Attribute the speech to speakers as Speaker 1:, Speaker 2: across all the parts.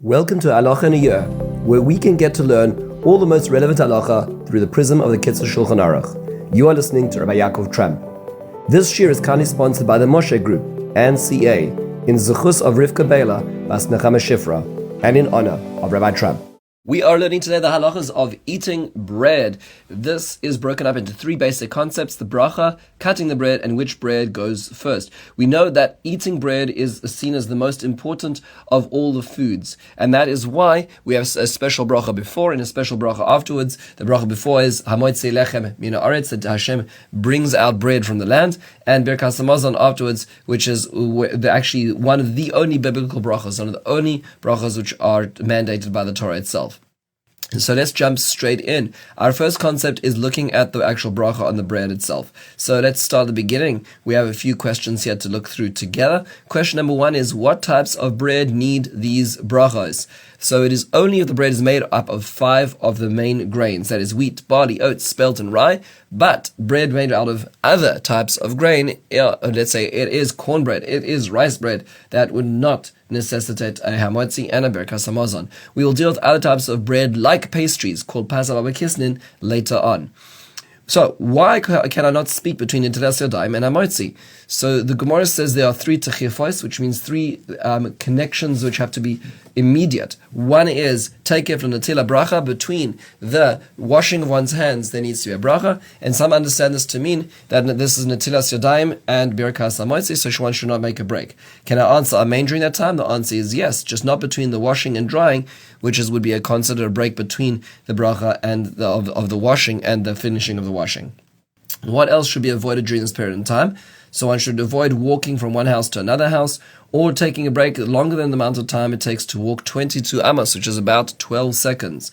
Speaker 1: Welcome to Halacha in a Year, where we can get to learn all the most relevant halacha through the prism of the Kitzur Shulchan Aruch. You are listening to Rabbi Ya'akov Trump. This year is kindly sponsored by the Moshe Group and CA in zechus of Rivka Béla, bas נחמה Shifra, and in honor of Rabbi Trump. We are learning today the halachas of eating bread. This is broken up into three basic concepts: the bracha, cutting the bread, and which bread goes first. We know that eating bread is seen as the most important of all the foods, and that is why we have a special bracha before and a special bracha afterwards. The bracha before is hamotzei lechem min haaretz, that Hashem brings out bread from the land, and birkas hamazon afterwards, which is actually one of the only biblical brachas, one of the only brachas which are mandated by the Torah itself. So let's jump straight in. Our first concept is looking at the actual bracha on the bread itself. So let's start at the beginning. We have a few questions here to look through together. Question number one is, what types of bread need these brachas? So it is only if the bread is made up of 5 of the main grains, that is wheat, barley, oats, spelt, and rye. But bread made out of other types of grain, let's say it is cornbread, it is rice bread, that would not necessitate a hamotzi and a birkas hamazon. We will deal with other types of bread like pastries called pasal abakisnin later on. So, why can I not speak between Netilas Yadayim and Hamotzi? So, the Gemara says there are 3 techifos, which means 3 connections which have to be immediate. One is takef l'netila bracha, between the washing of one's hands there needs to be a bracha, and some understand this to mean that this is Netilas Yadayim and birkas hamotzi, so one should not make a break. Can I answer amen during that time? The answer is yes, just not between the washing and drying, which would be considered a break between the bracha and of the washing and the finishing of the washing. What else should be avoided during this period in time? So one should avoid walking from one house to another house, or taking a break longer than the amount of time it takes to walk 22 amos, which is about 12 seconds.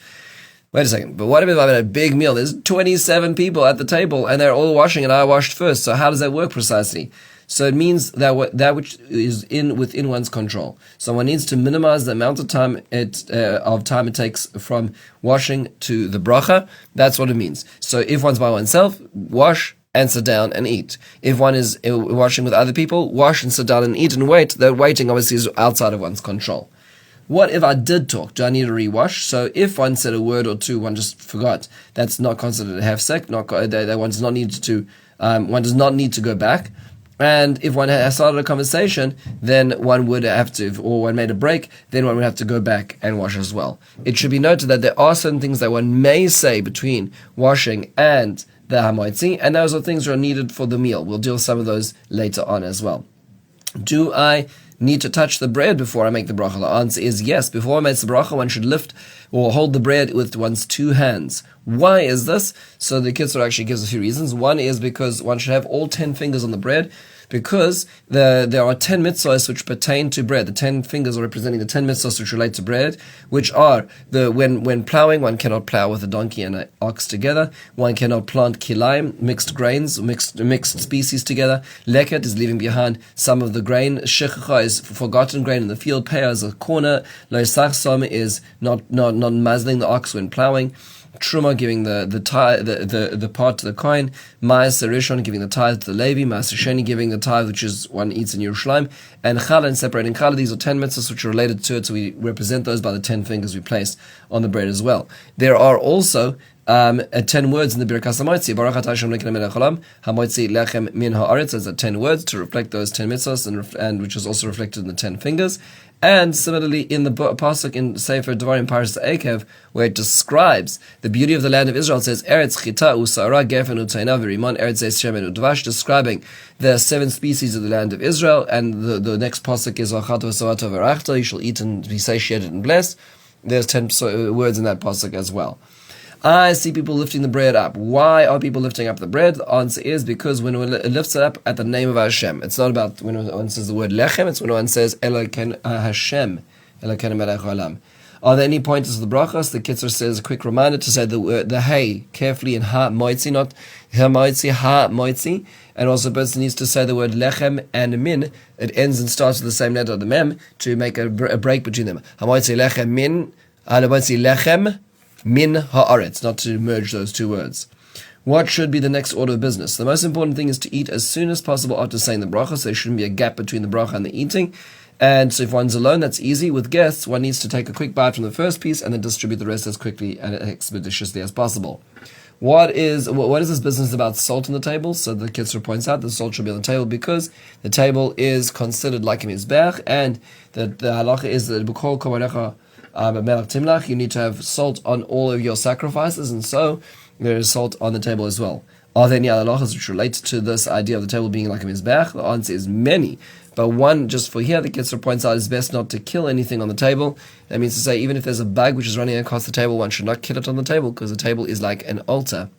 Speaker 1: Wait a second, but what if I'm at a big meal? There's 27 people at the table and they're all washing and I washed first. So how does that work precisely? So it means that which is within one's control. So one needs to minimize the amount of time it takes from washing to the bracha. That's what it means. So if one's by oneself, wash and sit down and eat. If one is washing with other people, wash and sit down and eat and wait. That waiting obviously is outside of one's control. What if I did talk? Do I need to rewash? So if one said a word or two, one just forgot, that's not considered a hefsek. One does not need to go back. And if one has started a conversation, then one would have to, or one made a break, then one would have to go back and wash as well. It should be noted that there are certain things that one may say between washing and the hamotzi, and those are things that are needed for the meal. We'll deal with some of those later on as well. Do I need to touch the bread before I make the bracha? The answer is yes. Before I make the bracha, one should lift or hold the bread with one's 2 hands. Why is this? So the Kitzur actually gives a few reasons. One is because one should have all 10 fingers on the bread, because there are 10 mitzvahs which pertain to bread. The 10 fingers are representing the 10 mitzvahs which relate to bread, which are when plowing, one cannot plow with a donkey and an ox together. One cannot plant kilaim, mixed grains, mixed species together. Leket is leaving behind some of the grain. Shechacha is forgotten grain in the field. Peah is a corner. Lo sachsom is not muzzling the ox when plowing. Truma giving the part to the kohen, Ma'aser Rishon giving the tithe to the Levi, Ma'aser Sheni giving the tithe which is one eats in Yerushalayim, and Challah and separating Challah. These are 10 mitzvahs which are related to it, so we represent those by the 10 fingers we place on the bread as well. There are also 10 words in the birkas hamotzi. Baruch atah Hashem Elokeinu melech haolam, hamotzi lechem min haaretz. There's 10 words to reflect those 10 mitzvahs, and which is also reflected in the 10 fingers. And similarly, in the pasuk in Sefer Devarim Parshas Eikev, where it describes the beauty of the land of Israel, it says Eretz chita usara gefen utayna v'rimon eretz shemen udvash, describing the 7 species of the land of Israel. And the next pasuk is V'achata v'savata v'rachta, you shall eat and be satiated and blessed. There's 10 words in that pasuk as well. I see people lifting the bread up. Why are people lifting up the bread? The answer is because when one lifts it up at the name of Hashem. It's not about when one says the word lechem, it's when one says Elokeinu Hashem, Elokeinu melech haolam. Are there any pointers of the brachas? The Kitzur says a quick reminder to say the hey carefully in ha moitzi, not ha moitzi, ha moitzi. And also a person needs to say the word lechem and min. It ends and starts with the same letter of the mem to make a break between them. Ha moitzi lechem min, ha moitzi lechem min haaretz, not to merge those 2 words. What should be the next order of business? The most important thing is to eat as soon as possible after saying the bracha, so there shouldn't be a gap between the bracha and the eating. And so if one's alone, that's easy. With guests, one needs to take a quick bite from the first piece and then distribute the rest as quickly and expeditiously as possible. What is this business about salt on the table? So the Kitzur points out the salt should be on the table because the table is considered like a mizbech, and the halacha is that b'kol komanecha melach timlach, you need to have salt on all of your sacrifices, and so there is salt on the table as well. Are there any other halachas which relate to this idea of the table being like a mizbech? The answer is many. But one, just for here, the Kitzur points out, is best not to kill anything on the table. That means to say, even if there's a bug which is running across the table, one should not kill it on the table, because the table is like an altar.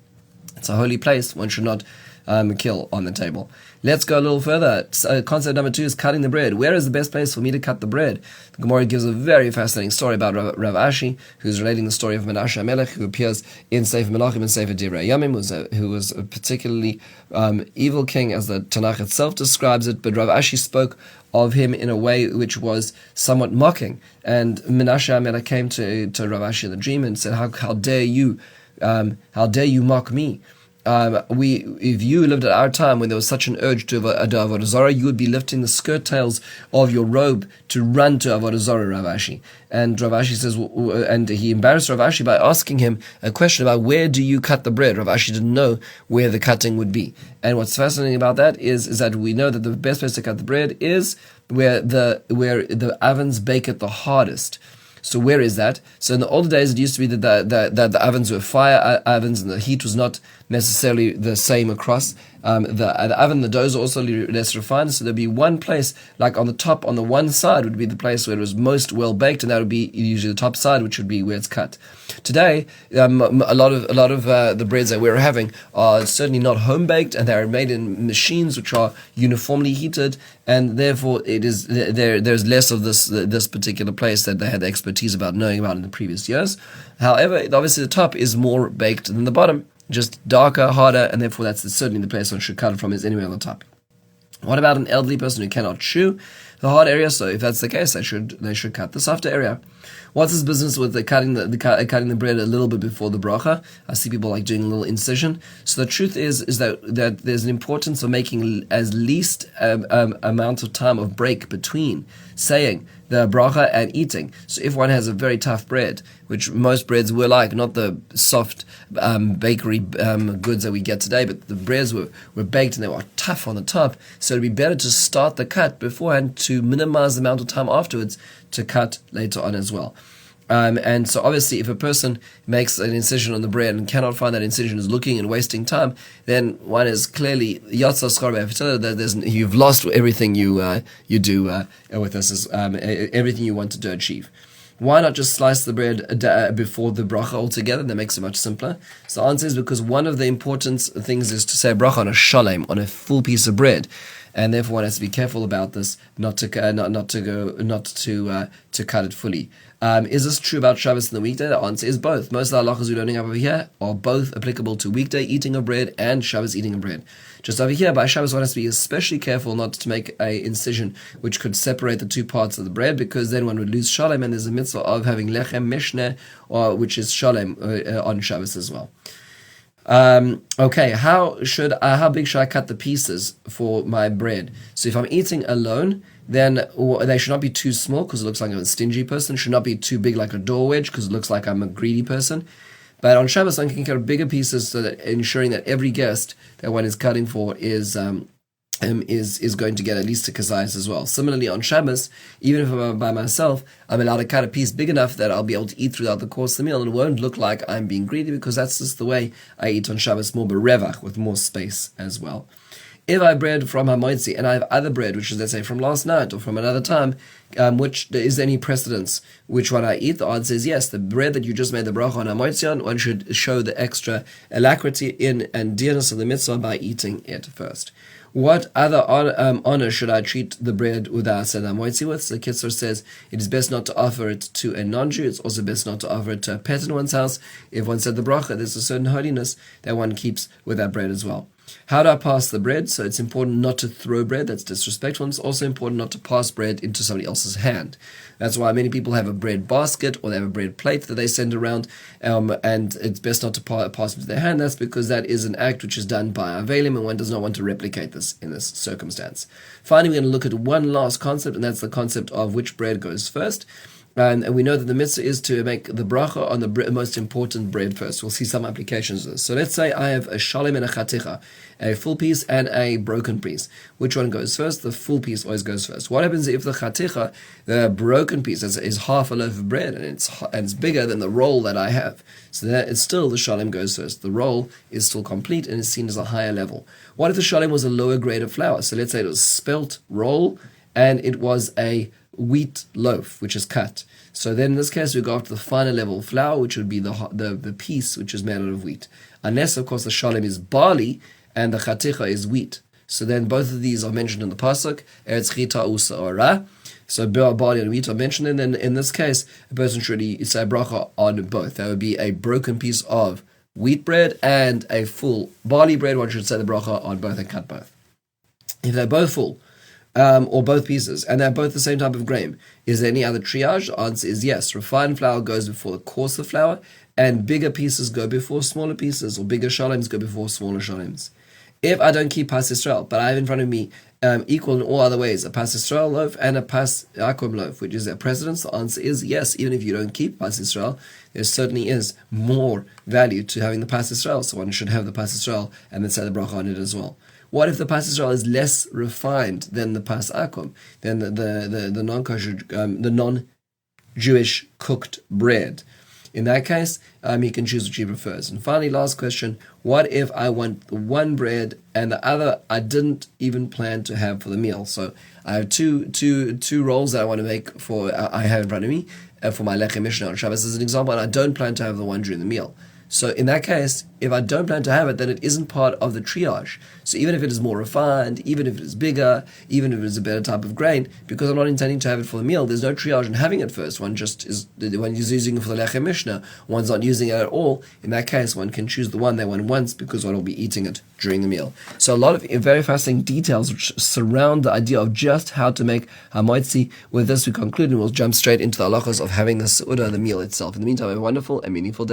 Speaker 1: It's a holy place. One should not kill on the table. Let's go a little further. Concept number 2 is cutting the bread. Where is the best place for me to cut the bread? The Gemara gives a very fascinating story about Rav Ashi, who's relating the story of Menashe HaMelech, who appears in Sefer Menachem and Sefer Divrei Yamim, who was a particularly evil king, as the Tanakh itself describes it. But Rav Ashi spoke of him in a way which was somewhat mocking. And Menashe HaMelech came to Rav Ashi in the dream and said, how dare you mock me? If you lived at our time when there was such an urge to Avodah Zarah, you would be lifting the skirt tails of your robe to run to Avodah Zarah, Rav Ashi. And Rav Ashi says, and he embarrassed Rav Ashi by asking him a question about where do you cut the bread. Rav Ashi didn't know where the cutting would be. And what's fascinating about that is that we know that the best place to cut the bread is where the ovens bake it the hardest. So where is that? So in the older days, it used to be that the ovens were fire ovens, and the heat was not necessarily the same across. The oven, the doughs are also less refined, so there'd be one place, like on the top, on the one side would be the place where it was most well baked, and that would be usually the top side, which would be where it's cut. Today, a lot of the breads that we're having are certainly not home baked, and they are made in machines which are uniformly heated, and therefore there's less of this particular place that they had the expertise about knowing about in the previous years. However, obviously the top is more baked than the bottom, just darker, harder, and therefore that's certainly the place one should cut it from, is anywhere on the top. What about an elderly person who cannot chew the hard area? So if that's the case, they should cut the softer area. What's this business with cutting the bread a little bit before the bracha? I see people like doing a little incision. So the truth is that there's an importance of making as least amount of time of break between saying the bracha and eating. So if one has a very tough bread, which most breads were like, not the soft bakery goods that we get today, but the breads were baked and they were tough on the top, so it'd be better to start the cut beforehand to minimize the amount of time afterwards to cut later on as well. And so obviously if a person makes an incision on the bread and cannot find that incision is looking and wasting time, then one is clearly that you've lost everything you do with this, everything you want to achieve. Why not just slice the bread before the bracha altogether? That makes it much simpler. So the answer is because one of the important things is to say bracha on a shalem, on a full piece of bread. And therefore one has to be careful about this, not to cut it fully. Is this true about Shabbos and the weekday? The answer is both. Most of the halachas we're learning over here are both applicable to weekday eating of bread and Shabbos eating of bread. Just over here, by Shabbos, one has to be especially careful not to make an incision which could separate the two parts of the bread, because then one would lose shalem, and there's a mitzvah of having lechem mishneh, which is shalem on Shabbos as well. Okay, how big should I cut the pieces for my bread? So if I'm eating alone, then they should not be too small because it looks like I'm a stingy person. Should not be too big like a door wedge because it looks like I'm a greedy person. But on Shabbos, one can cut bigger pieces, so that ensuring that every guest that one is cutting for is going to get at least a kazayas as well. Similarly, on Shabbos, even if I'm by myself, I'm allowed to cut a piece big enough that I'll be able to eat throughout the course of the meal, and it won't look like I'm being greedy, because that's just the way I eat on Shabbos, more berevach, with more space as well. If I have bread from Hamoitzi and I have other bread, which is, let's say, from last night or from another time, which is there any precedence which one I eat? The answer is yes. The bread that you just made the bracha on Hamoitzi on, one should show the extra alacrity and dearness of the mitzvah by eating it first. What other honor should I treat the bread without Seder Hamoitzi with? So the Kitzur says it is best not to offer it to a non-Jew. It's also best not to offer it to a pet in one's house. If one said the bracha, there's a certain holiness that one keeps with that bread as well. How do I pass the bread? So it's important not to throw bread. That's disrespectful. And it's also important not to pass bread into somebody else's hand. That's why many people have a bread basket or they have a bread plate that they send around, and it's best not to pass into their hand. That's because that is an act which is done by Avelim, and one does not want to replicate this in this circumstance. Finally, we're going to look at one last concept, and that's the concept of which bread goes first. And we know that the mitzvah is to make the bracha on the most important bread first. We'll see some applications of this. So let's say I have a shalom and a chaticha, a full piece and a broken piece. Which one goes first? The full piece always goes first. What happens if the chaticha, the broken piece, is half a loaf of bread and it's bigger than the roll that I have? So that it's still the shalom goes first. The roll is still complete and is seen as a higher level. What if the shalom was a lower grade of flour? So let's say it was spelt roll and it was a wheat loaf, which is cut. So then in this case, we go up to the finer level of flour, which would be the piece which is made out of wheat. Unless, of course, the shalom is barley and the chaticha is wheat. So then both of these are mentioned in the pasuk. Eretz chita u'sa'ora. So barley and wheat are mentioned, and then in this case, a person should say bracha on both. That would be a broken piece of wheat bread and a full barley bread. One should say the bracha on both and cut both. If they're both full, or both pieces, and they're both the same type of grain, is there any other triage? The answer is yes. Refined flour goes before the coarser flour, and bigger pieces go before smaller pieces, or bigger shaloms go before smaller shaloms. If I don't keep Pas Yisrael, but I have in front of me equal in all other ways, a Pas Yisrael loaf and a Pas Yaakov loaf, which is their precedence, the answer is yes. Even if you don't keep Pas Yisrael, there certainly is more value to having the Pas Yisrael, so one should have the Pas Yisrael and then say the bracha on it as well. What if the Pas Yisrael is less refined than the Pas Akum, than the non-kosher, the non-Jewish cooked bread? In that case, he can choose which he prefers. And finally, last question: what if I want the one bread and the other I didn't even plan to have for the meal? So I have two rolls that I want to make for I have in front of me for my lechem mishnah on Shabbos as an example, and I don't plan to have the one during the meal. So in that case, if I don't plan to have it, then it isn't part of the triage. So even if it is more refined, even if it is bigger, even if it is a better type of grain, because I'm not intending to have it for the meal, there's no triage in having it first. One is using it for the lechem mishnah, one's not using it at all. In that case, one can choose the one that one wants because one will be eating it during the meal. So a lot of very fascinating details which surround the idea of just how to make hamoitzi. With this, we conclude and we'll jump straight into the halachas of having the seudah, the meal itself. In the meantime, have a wonderful and meaningful day.